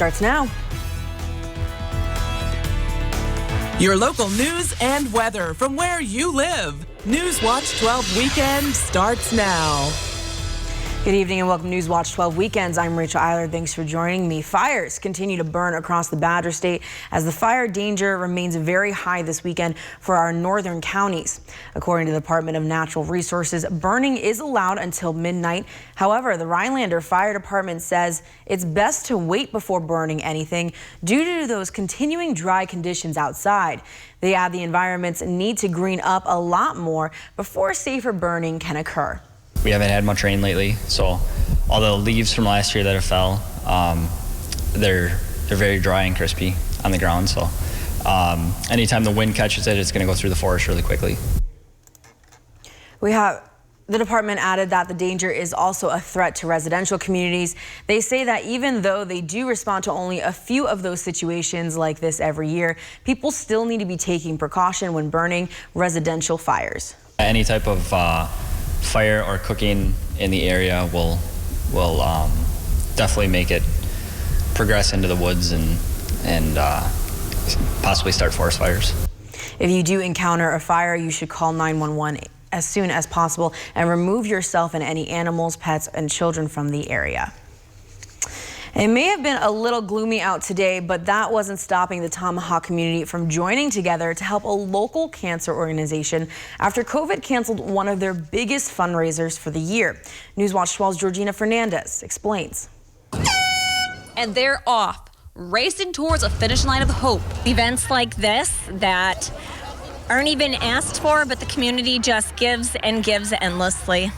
starts now. Your local news and weather from where you live. Newswatch 12 Weekend starts now. Good evening and welcome to Newswatch 12 Weekends. I'm Rachel Eiler. Thanks for joining me. Fires continue to burn across the Badger State as the fire danger remains very high this weekend for our northern counties. According to the Department of Natural Resources, burning is allowed until midnight. However, the Rhinelander Fire Department says it's best to wait before burning anything due to those continuing dry conditions outside. They add the environments need to green up a lot more before safer burning can occur. We haven't had much rain lately, so all the leaves from last year that have fell, they're very dry and crispy on the ground. So anytime the wind catches it, it's going to go through the forest really quickly. The department added that the danger is also a threat to residential communities. They say that even though they do respond to only a few of those situations like this every year, people still need to be taking precaution when burning residential fires. Any type of fire or cooking in the area will definitely make it progress into the woods and possibly start forest fires. If you do encounter a fire, you should call 911 as soon as possible and remove yourself and any animals, pets, and children from the area. It may have been a little gloomy out today, but that wasn't stopping the Tomahawk community from joining together to help a local cancer organization after COVID canceled one of their biggest fundraisers for the year. Newswatch 12's Georgina Fernandez explains. And they're off, racing towards a finish line of hope. Events like this that aren't even asked for, but the community just gives and gives endlessly.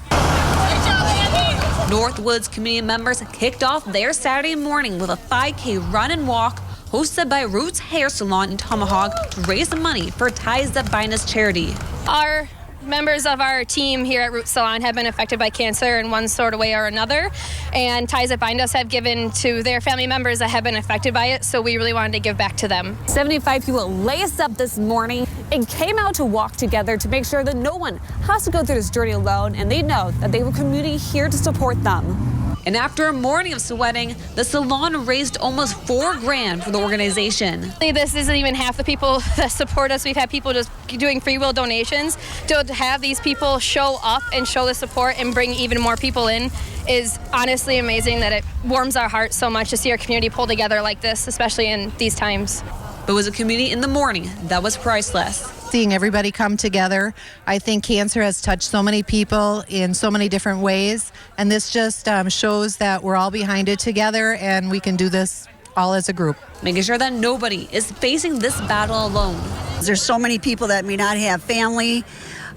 Northwoods community members kicked off their Saturday morning with a 5K run and walk hosted by Roots Hair Salon in Tomahawk to raise money for Ties That Bind Us charity. Our members of our team here at Roots Salon have been affected by cancer in one sort of way or another, and Ties That Bind Us have given to their family members that have been affected by it, so we really wanted to give back to them. 75 people laced up this morning and came out to walk together to make sure that no one has to go through this journey alone, and they know that they have a community here to support them. And after a morning of sweating, the salon raised almost $4,000 for the organization. This isn't even half the people that support us. We've had people just doing free will donations. To have these people show up and show the support and bring even more people in is honestly amazing. That it warms our hearts so much to see our community pull together like this, especially in these times. But it was a community in the morning that was priceless. Seeing everybody come together. I think cancer has touched so many people in so many different ways, and this just shows that we're all behind it together and we can do this all as a group. Making sure that nobody is facing this battle alone. There's so many people that may not have family.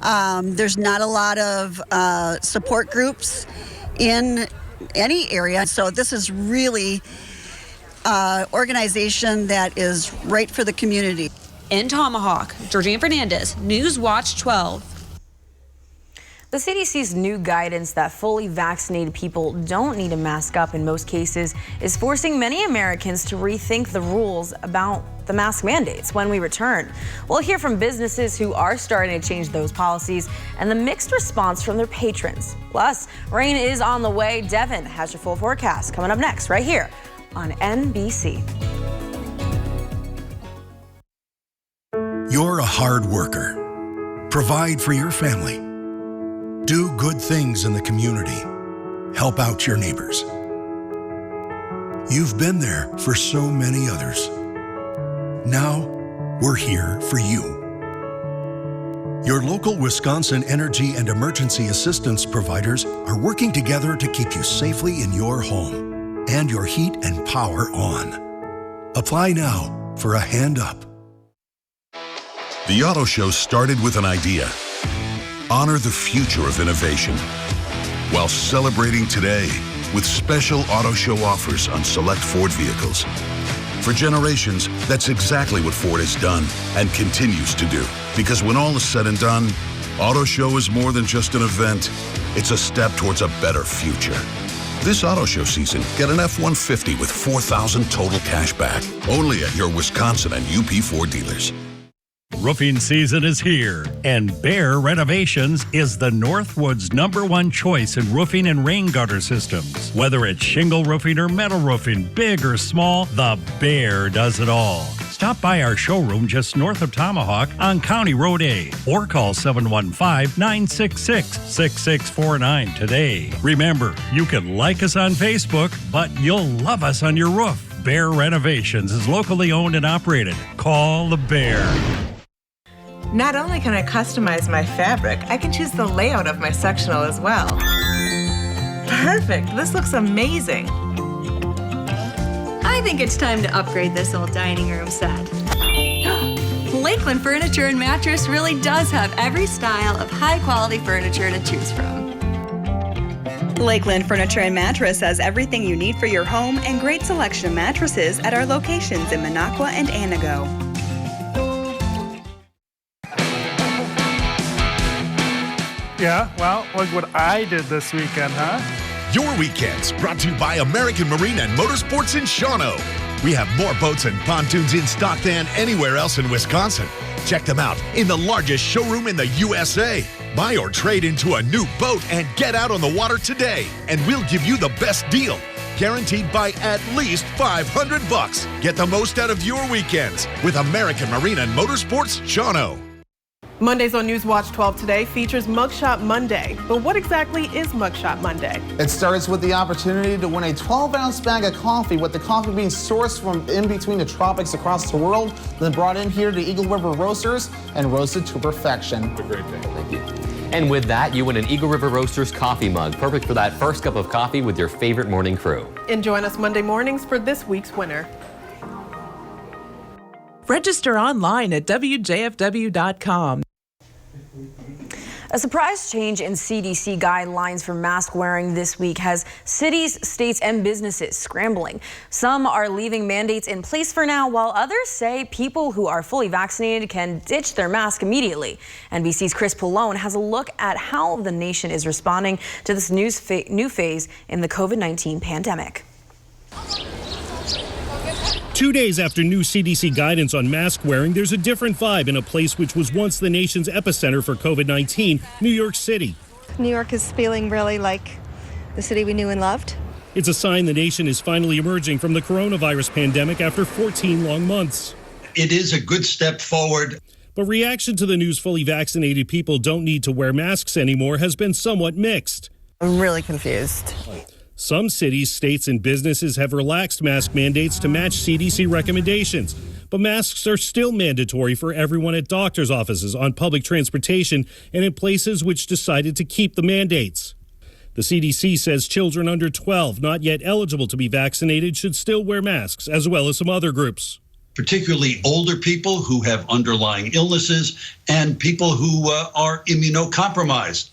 There's not a lot of support groups in any area, so this is really organization that is right for the community. In Tomahawk, Georgina Fernandez, Newswatch 12. The CDC's new guidance that fully vaccinated people don't need to mask up in most cases is forcing many Americans to rethink the rules about the mask mandates. When we return, we'll hear from businesses who are starting to change those policies and the mixed response from their patrons. Plus, rain is on the way. Devin has your full forecast coming up next right here on NBC. You're a hard worker. Provide for your family. Do good things in the community. Help out your neighbors. You've been there for so many others. Now, we're here for you. Your local Wisconsin energy and emergency assistance providers are working together to keep you safely in your home and your heat and power on. Apply now for a hand up. The Auto Show started with an idea. Honor the future of innovation while celebrating today with special Auto Show offers on select Ford vehicles. For generations, that's exactly what Ford has done and continues to do. Because when all is said and done, Auto Show is more than just an event. It's a step towards a better future. This Auto Show season, get an F-150 with $4,000 total cash back. Only at your Wisconsin and UP Ford dealers. Roofing season is here, and Bear Renovations is the Northwood's #1 choice in roofing and rain gutter systems. Whether it's shingle roofing or metal roofing, big or small, the Bear does it all. Stop by our showroom just north of Tomahawk on County Road A or call 715-966-6649 today. Remember, you can like us on Facebook, but you'll love us on your roof. Bear Renovations is locally owned and operated. Call the Bear. Not only can I customize my fabric, I can choose the layout of my sectional as well. Perfect, this looks amazing. I think it's time to upgrade this old dining room set. Lakeland Furniture and Mattress really does have every style of high-quality furniture to choose from. Lakeland Furniture and Mattress has everything you need for your home and great selection of mattresses at our locations in Minocqua and Anago. Yeah, well, look what I did this weekend, huh? Your weekends brought to you by American Marine and Motorsports in Shawano. We have more boats and pontoons in stock than anywhere else in Wisconsin. Check them out in the largest showroom in the USA. Buy or trade into a new boat and get out on the water today, and we'll give you the best deal. Guaranteed by at least $500. Get the most out of your weekends with American Marine and Motorsports Shawano. Mondays on Newswatch 12 today features Mugshot Monday. But what exactly is Mugshot Monday? It starts with the opportunity to win a 12-ounce bag of coffee, with the coffee being sourced from in between the tropics across the world, then brought in here to Eagle River Roasters and roasted to perfection. Have a great day. Thank you. And with that, you win an Eagle River Roasters coffee mug, perfect for that first cup of coffee with your favorite morning crew. And join us Monday mornings for this week's winner. Register online at WJFW.com. A surprise change in CDC guidelines for mask wearing this week has cities, states, and businesses scrambling. Some are leaving mandates in place for now, while others say people who are fully vaccinated can ditch their mask immediately. NBC's Chris Pallone has a look at how the nation is responding to this new phase in the COVID-19 pandemic. 2 days after new CDC guidance on mask wearing, there's a different vibe in a place which was once the nation's epicenter for COVID-19, New York City. New York is feeling really like the city we knew and loved. It's a sign the nation is finally emerging from the coronavirus pandemic after 14 long months. It is a good step forward. But reaction to the news fully vaccinated people don't need to wear masks anymore has been somewhat mixed. I'm really confused. Some cities, states, and businesses have relaxed mask mandates to match CDC recommendations. But masks are still mandatory for everyone at doctor's offices, on public transportation, and in places which decided to keep the mandates. The CDC says children under 12 not yet eligible to be vaccinated should still wear masks, as well as some other groups. Particularly older people who have underlying illnesses and people who are immunocompromised.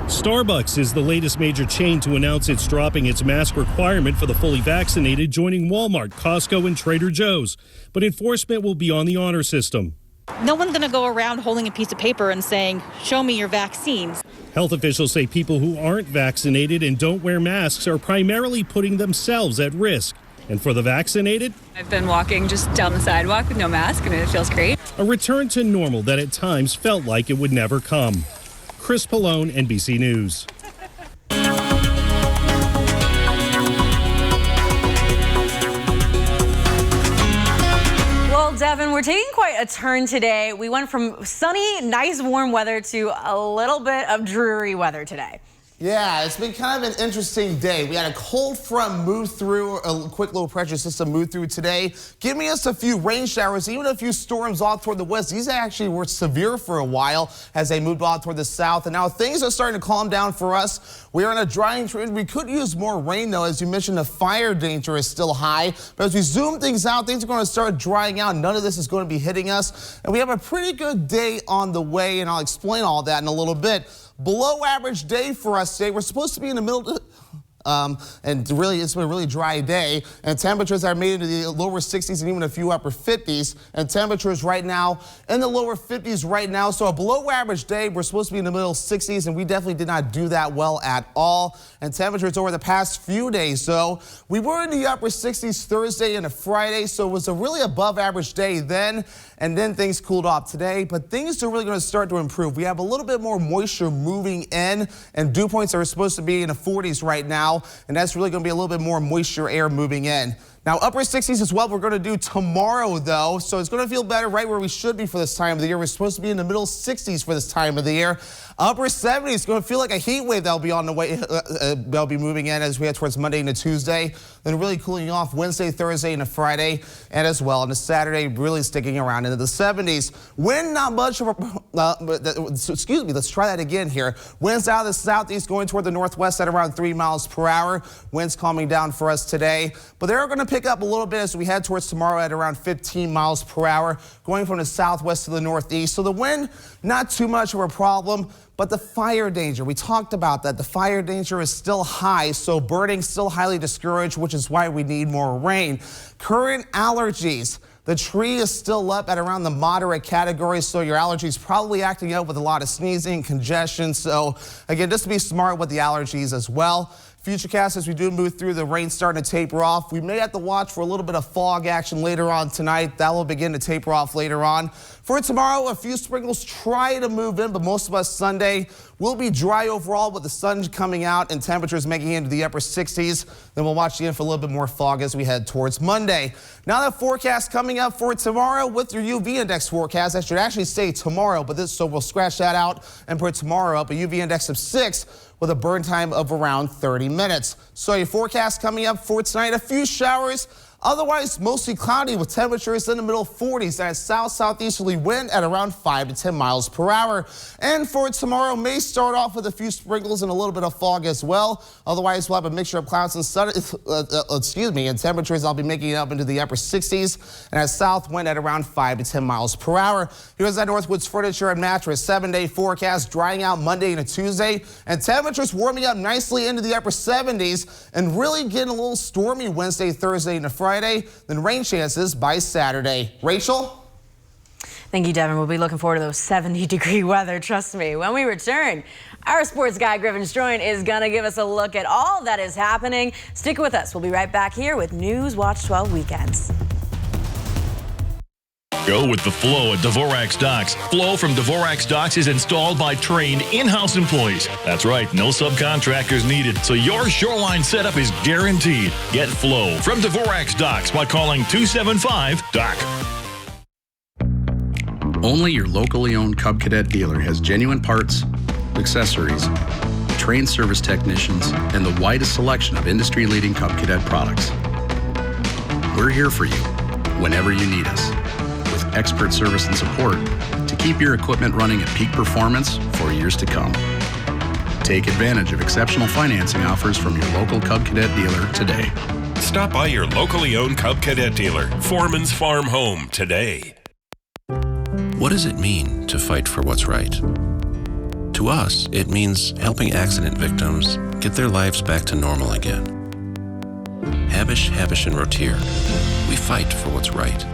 Starbucks is the latest major chain to announce it's dropping its mask requirement for the fully vaccinated, joining Walmart, Costco, and Trader Joe's. But enforcement will be on the honor system. No one's going to go around holding a piece of paper and saying, "Show me your vaccines." Health officials say people who aren't vaccinated and don't wear masks are primarily putting themselves at risk. And for the vaccinated, I've been walking just down the sidewalk with no mask, and it feels great. A return to normal that at times felt like it would never come. Chris Pallone, NBC News. Well, Devin, we're taking quite a turn today. We went from sunny, nice, warm weather to a little bit of dreary weather today. Yeah, it's been kind of an interesting day. We had a cold front move through, a quick low pressure system move through today, giving us a few rain showers, even a few storms off toward the west. These actually were severe for a while as they moved off toward the south, and now things are starting to calm down for us. We are in a drying trend. We could use more rain, though. As you mentioned, the fire danger is still high, but as we zoom things out, things are going to start drying out. None of this is going to be hitting us, and we have a pretty good day on the way, and I'll explain all that in a little bit. Below average day for us today. We're supposed to be in the middle and really it's been a really dry day. And temperatures are made into the lower 60s and even a few upper 50s. And temperatures right now in the lower 50s right now. So a below average day. We're supposed to be in the middle 60s, and we definitely did not do that well at all. And temperatures over the past few days, so we were in the upper 60s Thursday and a Friday, so it was a really above average day then, and then things cooled off today. But things are really going to start to improve. We have a little bit more moisture moving in, and dew points are supposed to be in the 40s right now, and that's really going to be a little bit more moisture air moving in. Now, upper 60s is what we're going to do tomorrow, though, so it's going to feel better right where we should be for this time of the year. We're supposed to be in the middle 60s for this time of the year. Upper 70s is going to feel like a heat wave that'll be on the way. They'll be moving in as we head towards Monday into Tuesday. Then really cooling off Wednesday, Thursday, and a Friday, and as well on a Saturday, really sticking around into the 70s. Wind not much of a, excuse me, let's try that again here. Winds out of the southeast going toward the northwest at around 3 miles per hour. Winds calming down for us today, but they're going to pick up a little bit as we head towards tomorrow at around 15 miles per hour, going from the southwest to the northeast. So the wind, not too much of a problem. But the fire danger, we talked about that. The fire danger is still high, so burning still highly discouraged, which is why we need more rain. Current allergies. The tree is still up at around the moderate category, so your allergies probably acting out with a lot of sneezing, congestion. So again, just to be smart with the allergies as well. Futurecast, as we do move through, the rain starting to taper off. We may have to watch for a little bit of fog action later on tonight. That will begin to taper off later on. For tomorrow, a few sprinkles try to move in, but most of us Sunday will be dry overall with the sun coming out and temperatures making it into the upper 60s. Then we'll watch again for a little bit more fog as we head towards Monday. Now the forecast coming up for tomorrow with your UV index forecast. That should actually say tomorrow, but so we'll scratch that out and put tomorrow up a UV index of 6 with a burn time of around 30 minutes. So your forecast coming up for tonight, a few showers. Otherwise, mostly cloudy with temperatures in the middle 40s and a south-southeasterly wind at around 5 to 10 miles per hour. And for tomorrow, may start off with a few sprinkles and a little bit of fog as well. Otherwise, we'll have a mixture of clouds and sun, and temperatures I'll be making it up into the upper 60s and a south wind at around 5 to 10 miles per hour. Here's that Northwoods Furniture and Mattress 7-day forecast, drying out Monday and Tuesday, and temperatures warming up nicely into the upper 70s and really getting a little stormy Wednesday, Thursday, and Friday. Then rain chances by Saturday. Rachel? Thank you, Devin. We'll be looking forward to those 70-degree weather. Trust me. When we return, our sports guy, Griffin Stroin, is going to give us a look at all that is happening. Stick with us. We'll be right back here with Newswatch 12 Weekends. Go with the flow at Dvorak's Docks. Flow from Dvorak's Docks is installed by trained in-house employees. That's right, no subcontractors needed, so your shoreline setup is guaranteed. Get flow from Dvorak's Docks by calling 275-DOC. Only your locally owned Cub Cadet dealer has genuine parts, accessories, trained service technicians, and the widest selection of industry-leading Cub Cadet products. We're here for you whenever you need us, with expert service and support to keep your equipment running at peak performance for years to come. Take advantage of exceptional financing offers from your local Cub Cadet dealer today. Stop by your locally owned Cub Cadet dealer, Foreman's Farm Home, today. What does it mean to fight for what's right? To us, it means helping accident victims get their lives back to normal again. Habish, and Rotier, we fight for what's right.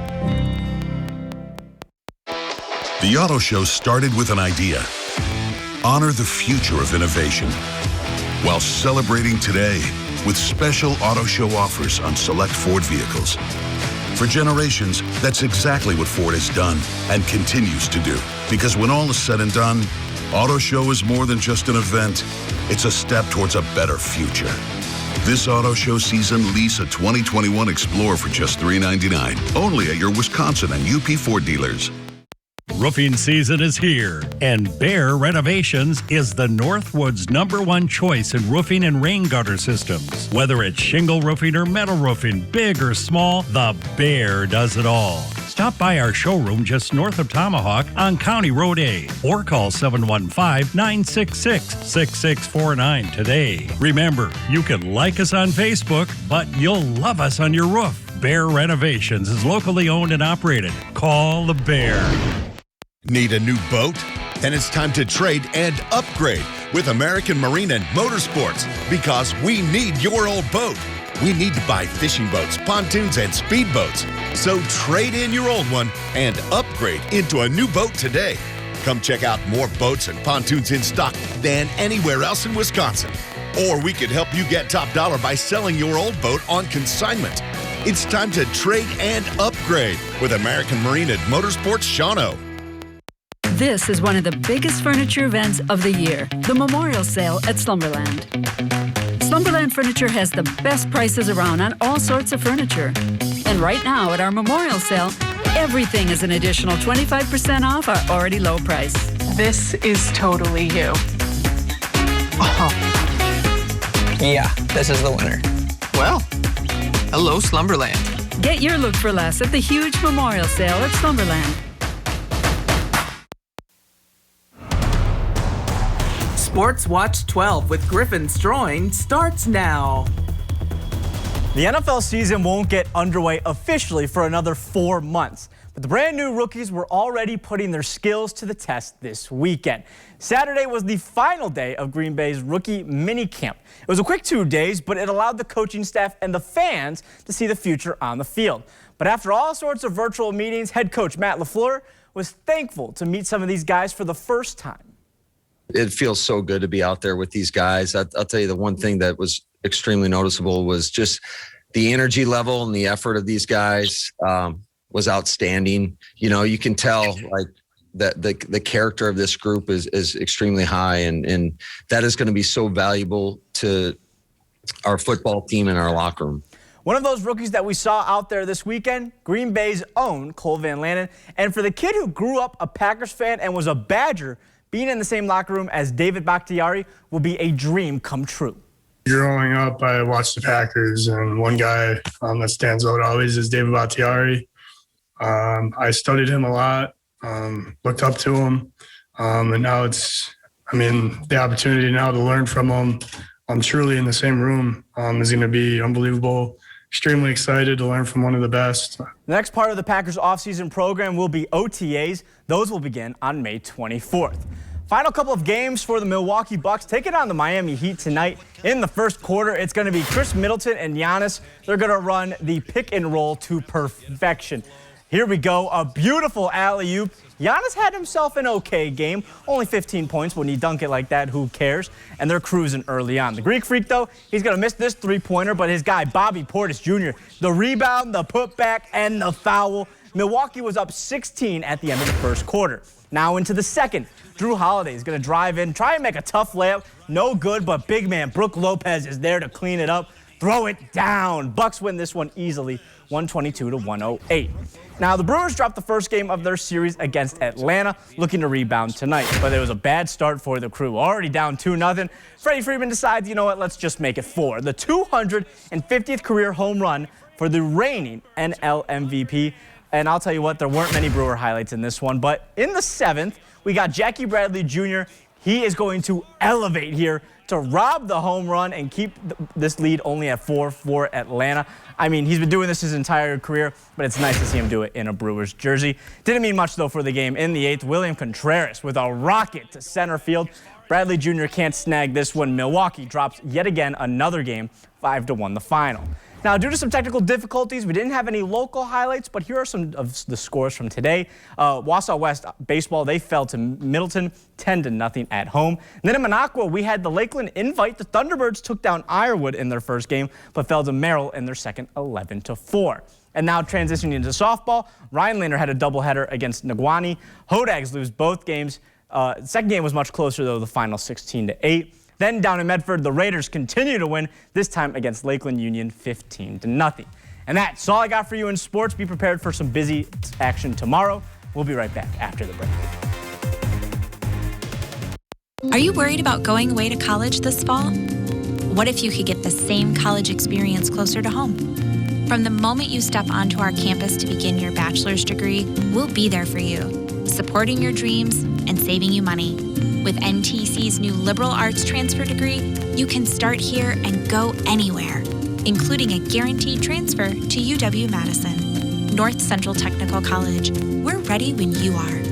The Auto Show started with an idea. Honor the future of innovation while celebrating today with special Auto Show offers on select Ford vehicles. For generations, that's exactly what Ford has done and continues to do. Because when all is said and done, Auto Show is more than just an event. It's a step towards a better future. This Auto Show season, lease a 2021 Explorer for just $399. Only at your Wisconsin and UP Ford dealers. Roofing season is here, and Bear Renovations is the Northwoods #1 choice in roofing and rain gutter systems. Whether it's shingle roofing or metal roofing, big or small, the Bear does it all. Stop by our showroom just north of Tomahawk on County Road A or call 715-966-6649 today. Remember, you can like us on Facebook, but you'll love us on your roof. Bear Renovations is locally owned and operated. Call the Bear. Need a new boat? Then it's time to trade and upgrade with American Marine and Motorsports, because we need your old boat. We need to buy fishing boats, pontoons, and speedboats. So trade in your old one and upgrade into a new boat today. Come check out more boats and pontoons in stock than anywhere else in Wisconsin. Or we could help you get top dollar by selling your old boat on consignment. It's time to trade and upgrade with American Marine and Motorsports Shawano. This is one of the biggest furniture events of the year, the Memorial Sale at Slumberland. Slumberland Furniture has the best prices around on all sorts of furniture. And right now at our Memorial Sale, everything is an additional 25% off our already low price. This is totally you. Yeah, this is the winner. Well, hello, Slumberland. Get your look for less at the huge Memorial Sale at Slumberland. Sports Watch 12 with Griffin Stroin starts now. The NFL season won't get underway officially for another 4 months, but the brand new rookies were already putting their skills to the test this weekend. Saturday was the final day of Green Bay's rookie minicamp. It was a quick 2 days, but it allowed the coaching staff and the fans to see the future on the field. But after all sorts of virtual meetings, head coach Matt LaFleur was thankful to meet some of these guys for the first time. It feels so good to be out there with these guys. I'll tell you, the one thing that was extremely noticeable was just the energy level and the effort of these guys was outstanding. You know, you can tell like that the character of this group is extremely high, and that is going to be so valuable to our football team and our locker room. One of those rookies that we saw out there this weekend, Green Bay's own Cole Van Lanen. And for the kid who grew up a Packers fan and was a Badger, being in the same locker room as David Bakhtiari will be a dream come true. Growing up, I watched the Packers, and one guy that stands out always is David Bakhtiari. I studied him a lot, looked up to him, and now the opportunity now to learn from him, truly in the same room, is going to be unbelievable. Extremely excited to learn from one of the best. The next part of the Packers offseason program will be OTAs. Those will begin on May 24th. Final couple of games for the Milwaukee Bucks. Taking on the Miami Heat tonight. In the first quarter, it's going to be Chris Middleton and Giannis. They're going to run the pick and roll to perfection. Here we go, a beautiful alley-oop. Giannis had himself an okay game. Only 15 points. When you dunk it like that, who cares? And they're cruising early on. The Greek Freak, though, he's going to miss this three-pointer, but his guy, Bobby Portis Jr., the rebound, the putback, and the foul. Milwaukee was up 16 at the end of the first quarter. Now into the second. Drew Holiday is going to drive in, try and make a tough layup. No good, but big man Brook Lopez is there to clean it up. Throw it down. Bucks win this one easily, 122-108. Now, the Brewers dropped the first game of their series against Atlanta, looking to rebound tonight. But it was a bad start for the Crew. Already down 2-0. Freddie Freeman decides, you know what, let's just make it 4. The 250th career home run for the reigning NL MVP. And I'll tell you what, there weren't many Brewer highlights in this one. But in the 7th, we got Jackie Bradley Jr. He is going to elevate here to rob the home run and keep this lead only at 4 for Atlanta. I mean, he's been doing this his entire career, but it's nice to see him do it in a Brewers jersey. Didn't mean much, though, for the game. In the 8th, William Contreras with a rocket to center field. Bradley Jr. can't snag this one. Milwaukee drops yet again another game, 5-1 the final. Now, due to some technical difficulties, we didn't have any local highlights, but here are some of the scores from today. Wausau West baseball, they fell to Middleton 10-0 at home. And then in Minocqua, we had the Lakeland Invite. The Thunderbirds took down Ironwood in their first game, but fell to Merrill in their second 11-4. And now transitioning into softball, Rhinelander had a doubleheader against Naguani. Hodags lose both games. Second game was much closer, though, the final 16-8. Then down in Medford, the Raiders continue to win, this time against Lakeland Union 15-0. And that's all I got for you in sports. Be prepared for some busy action tomorrow. We'll be right back after the break. Are you worried about going away to college this fall? What if you could get the same college experience closer to home? From the moment you step onto our campus to begin your bachelor's degree, we'll be there for you, supporting your dreams and saving you money. With NTC's new liberal arts transfer degree, you can start here and go anywhere, including a guaranteed transfer to UW-Madison. North Central Technical College. We're ready when you are.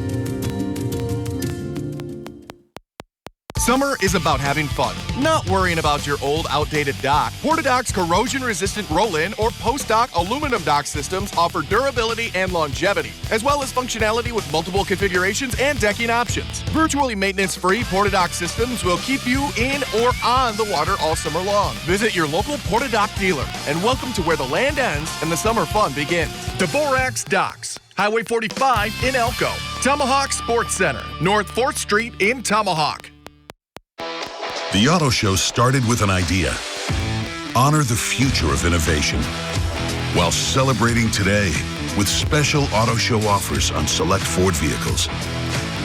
Summer is about having fun, not worrying about your old, outdated dock. Portadoc's corrosion-resistant roll-in or post-dock aluminum dock systems offer durability and longevity, as well as functionality with multiple configurations and decking options. Virtually maintenance-free Portadoc systems will keep you in or on the water all summer long. Visit your local Portadoc dealer, and welcome to where the land ends and the summer fun begins. Dvorak's Docks, Highway 45 in Elko. Tomahawk Sports Center, North 4th Street in Tomahawk. The Auto Show started with an idea. Honor the future of innovation while celebrating today with special Auto Show offers on select Ford vehicles.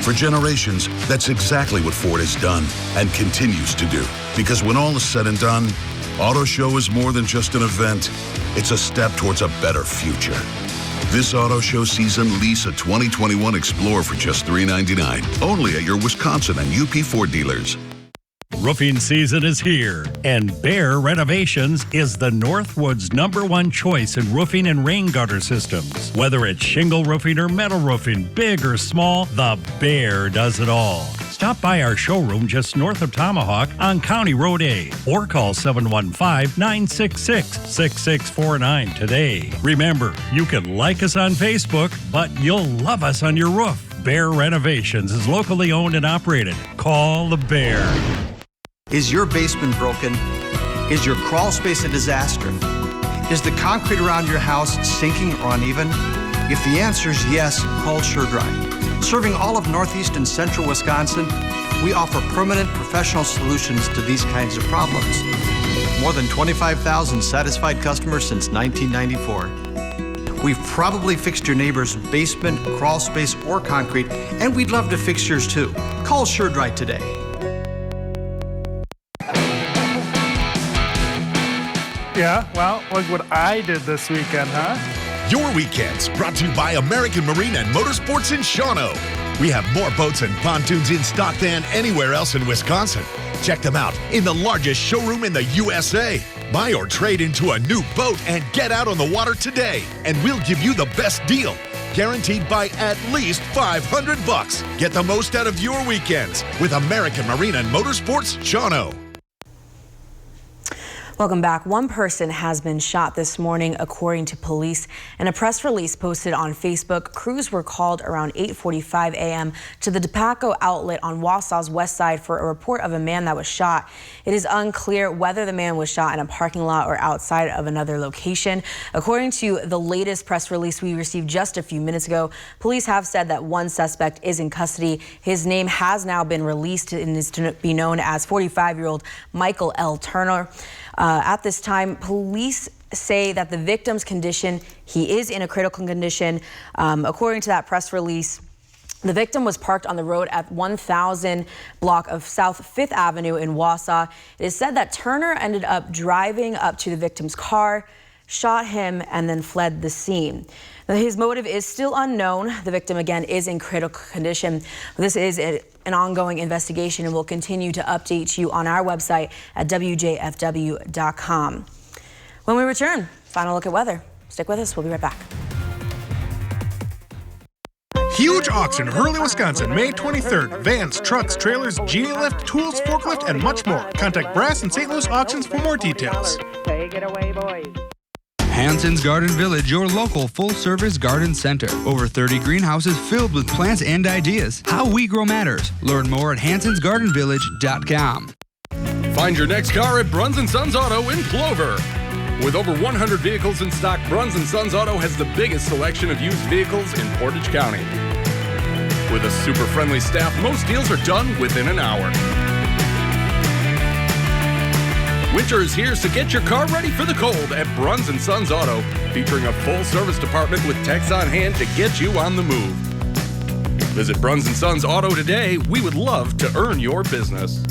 For generations, that's exactly what Ford has done and continues to do. Because when all is said and done, Auto Show is more than just an event. It's a step towards a better future. This Auto Show season, lease a 2021 Explorer for just $399. Only at your Wisconsin and UP Ford dealers. Roofing season is here, and Bear Renovations is the Northwoods #1 choice in roofing and rain gutter systems. Whether it's shingle roofing or metal roofing, big or small, the Bear does it all. Stop by our showroom just north of Tomahawk on County Road A or call 715-966-6649 today. Remember, you can like us on Facebook, but you'll love us on your roof. Bear Renovations is locally owned and operated. Call the Bear. Is your basement broken? Is your crawl space a disaster? Is the concrete around your house sinking or uneven? If the answer is yes, call SureDry. Serving all of northeast and central Wisconsin, we offer permanent professional solutions to these kinds of problems. More than 25,000 satisfied customers since 1994. We've probably fixed your neighbor's basement, crawl space, or concrete, and we'd love to fix yours too. Call SureDry today. Yeah, well, look what I did this weekend, huh? Your weekends brought to you by American Marine and Motorsports in Shawano. We have more boats and pontoons in stock than anywhere else in Wisconsin. Check them out in the largest showroom in the USA. Buy or trade into a new boat and get out on the water today, and we'll give you the best deal. Guaranteed by at least $500. Get the most out of your weekends with American Marine and Motorsports Shawano. Welcome back. One person has been shot this morning, according to police. In a press release posted on Facebook, crews were called around 8:45 a.m. to the DePaco outlet on Wausau's west side for a report of a man that was shot. It is unclear whether the man was shot in a parking lot or outside of another location. According to the latest press release we received just a few minutes ago, police have said that one suspect is in custody. His name has now been released and is to be known as 45-year-old Michael L. Turner. At this time, police say that the victim's condition, he is in a critical condition. According to that press release, the victim was parked on the road at 1000 block of South 5th Avenue in Wausau. It is said that Turner ended up driving up to the victim's car, shot him, and then fled the scene. Now, his motive is still unknown. The victim, again, is in critical condition. This is an ongoing investigation, and we'll continue to update you on our website at wjfw.com. When we return, final look at weather. Stick with us. We'll be right back. Huge auction, Hurley, Wisconsin, May 23rd. Vans, trucks, trailers, Genie Lift, tools, forklift, and much more. Contact Brass and St. Louis Auctions for more details. Take it away, boys. Hanson's Garden Village, your local full-service garden center. Over 30 greenhouses filled with plants and ideas. How we grow matters. Learn more at hansonsgardenvillage.com. Find your next car at Bruns & Sons Auto in Plover. With over 100 vehicles in stock, Bruns & Sons Auto has the biggest selection of used vehicles in Portage County. With a super friendly staff, most deals are done within an hour. Winter is here, so get your car ready for the cold at Bruns & Sons Auto, featuring a full service department with techs on hand to get you on the move. Visit Bruns & Sons Auto today. We would love to earn your business.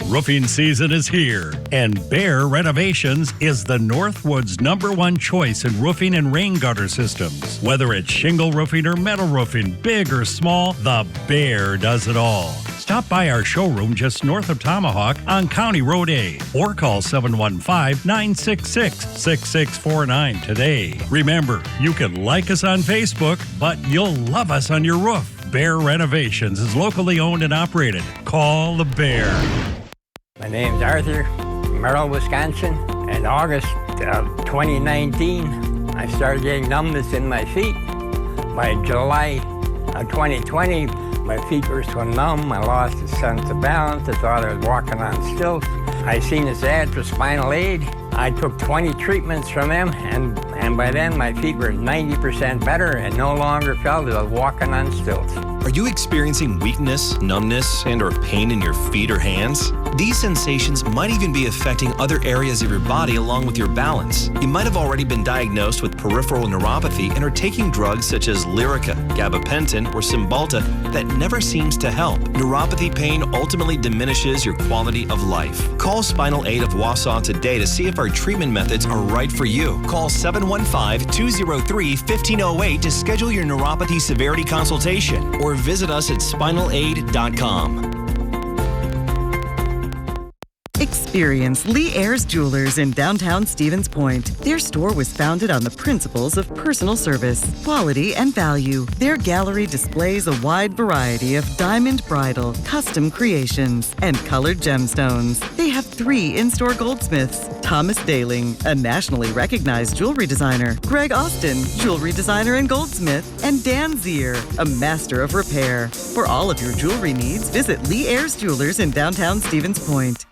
Roofing season is here, and Bear Renovations is the Northwoods #1 choice in roofing and rain gutter systems. Whether it's shingle roofing or metal roofing, big or small, the Bear does it all. Stop by our showroom just north of Tomahawk on County Road A or call 715-966-6649 today. Remember, you can like us on Facebook, but you'll love us on your roof. Bear Renovations is locally owned and operated. Call the Bear. My name's Arthur, Merrill, Wisconsin. In August of 2019, I started getting numbness in my feet. By July of 2020, my feet were so numb, I lost a sense of balance. I thought I was walking on stilts. I seen this ad for Spinal Aid. I took 20 treatments from them, and by then my feet were 90% better and no longer felt as I was walking on stilts. Are you experiencing weakness, numbness, and or pain in your feet or hands? These sensations might even be affecting other areas of your body along with your balance. You might have already been diagnosed with peripheral neuropathy and are taking drugs such as Lyrica, gabapentin, or Cymbalta that never seems to help. Neuropathy pain ultimately diminishes your quality of life. Call Spinal Aid of Wausau today to see if our treatment methods are right for you. Call 715-203-1508 to schedule your neuropathy severity consultation or visit us at spinalaid.com. Experience Lee Ayres Jewelers in downtown Stevens Point. Their store was founded on the principles of personal service, quality, and value. Their gallery displays a wide variety of diamond bridal, custom creations, and colored gemstones. They have 3 in-store goldsmiths: Thomas Daling, a nationally recognized jewelry designer; Greg Austin, jewelry designer and goldsmith; and Dan Zier, a master of repair. For all of your jewelry needs, visit Lee Ayres Jewelers in downtown Stevens Point.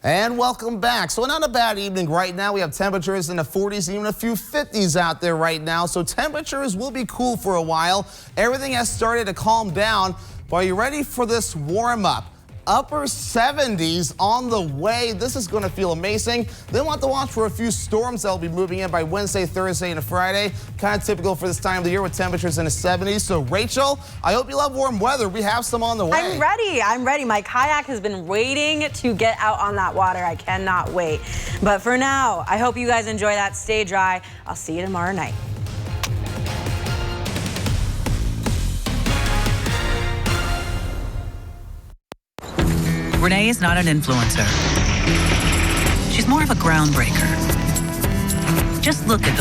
And welcome back. So not a bad evening right now. We have temperatures in the 40s, even a few 50s out there right now. So temperatures will be cool for a while. Everything has started to calm down. But are you ready for this warm up? Upper 70s on the way. This is going to feel amazing. Then we'll have to watch for a few storms that will be moving in by Wednesday, Thursday, and Friday. Kind of typical for this time of the year with temperatures in the 70s. So Rachel, I hope you love warm weather. We have some on the way. I'm ready. I'm ready. My kayak has been waiting to get out on that water. I cannot wait. But for now, I hope you guys enjoy that. Stay dry. I'll see you tomorrow night. Renee is not an influencer. She's more of a groundbreaker. Just look at the